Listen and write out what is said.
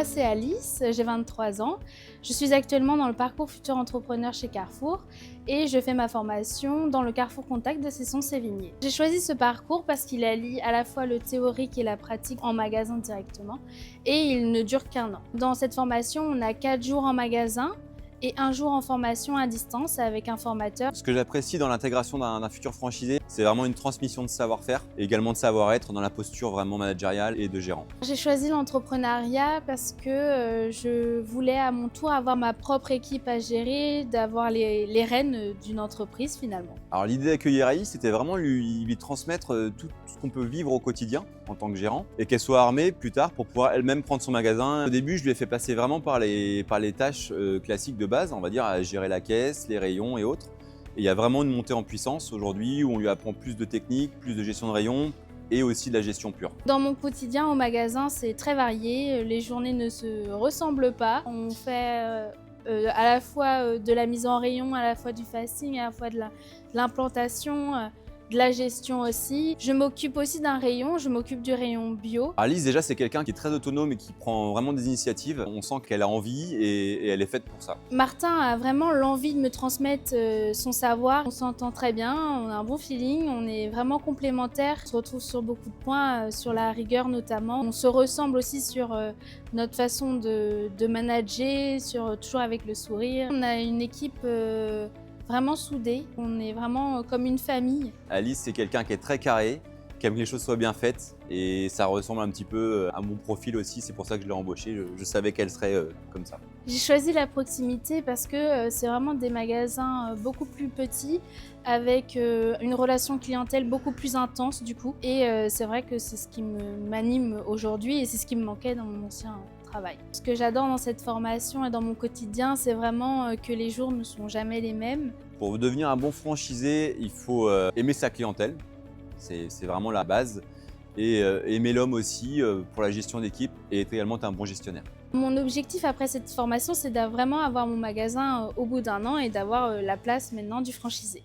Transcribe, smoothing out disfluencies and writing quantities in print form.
c'est Alice, j'ai 23 ans. Je suis actuellement dans le parcours futur entrepreneur chez Carrefour et je fais ma formation dans le Carrefour Contact de Cesson-Sévigné. J'ai choisi ce parcours parce qu'il allie à la fois le théorique et la pratique en magasin directement et il ne dure qu'1 an. Dans cette formation, on a 4 jours en magasin et 1 jour en formation à distance avec un formateur. Ce que j'apprécie dans l'intégration d'un futur franchisé, c'est vraiment une transmission de savoir-faire et également de savoir-être dans la posture vraiment managériale et de gérant. J'ai choisi l'entrepreneuriat parce que je voulais à mon tour avoir ma propre équipe à gérer, d'avoir les rênes d'une entreprise finalement. Alors l'idée d'accueillir Alice, c'était vraiment lui transmettre tout ce qu'on peut vivre au quotidien en tant que gérant et qu'elle soit armée plus tard pour pouvoir elle-même prendre son magasin. Au début, je lui ai fait passer vraiment par les tâches classiques de base, on va dire, à gérer la caisse, les rayons et autres. Et il y a vraiment une montée en puissance aujourd'hui où on lui apprend plus de techniques, plus de gestion de rayons et aussi de la gestion pure. Dans mon quotidien au magasin, c'est très varié, les journées ne se ressemblent pas. On fait à la fois de la mise en rayon, à la fois du fasting, à la fois de l'implantation, de la gestion aussi. Je m'occupe aussi d'un rayon, je m'occupe du rayon bio. Alice, déjà, c'est quelqu'un qui est très autonome et qui prend vraiment des initiatives. On sent qu'elle a envie et elle est faite pour ça. Martin a vraiment l'envie de me transmettre son savoir. On s'entend très bien, on a un bon feeling, on est vraiment complémentaires. On se retrouve sur beaucoup de points, sur la rigueur notamment. On se ressemble aussi sur notre façon de manager, toujours avec le sourire. On a une équipe vraiment soudée, on est vraiment comme une famille. Alice, c'est quelqu'un qui est très carré, qui aime que les choses soient bien faites et ça ressemble un petit peu à mon profil aussi. C'est pour ça que je l'ai embauchée. Je savais qu'elle serait comme ça. J'ai choisi la proximité parce que c'est vraiment des magasins beaucoup plus petits avec une relation clientèle beaucoup plus intense du coup. Et c'est vrai que c'est ce qui m'anime aujourd'hui et c'est ce qui me manquait dans mon ancien travail. Ce que j'adore dans cette formation et dans mon quotidien, c'est vraiment que les jours ne sont jamais les mêmes. Pour devenir un bon franchisé, il faut aimer sa clientèle. C'est vraiment la base. Et aimer l'homme aussi pour la gestion d'équipe et être également un bon gestionnaire. Mon objectif après cette formation, c'est de vraiment avoir mon magasin au bout d'1 an et d'avoir la place maintenant du franchisé.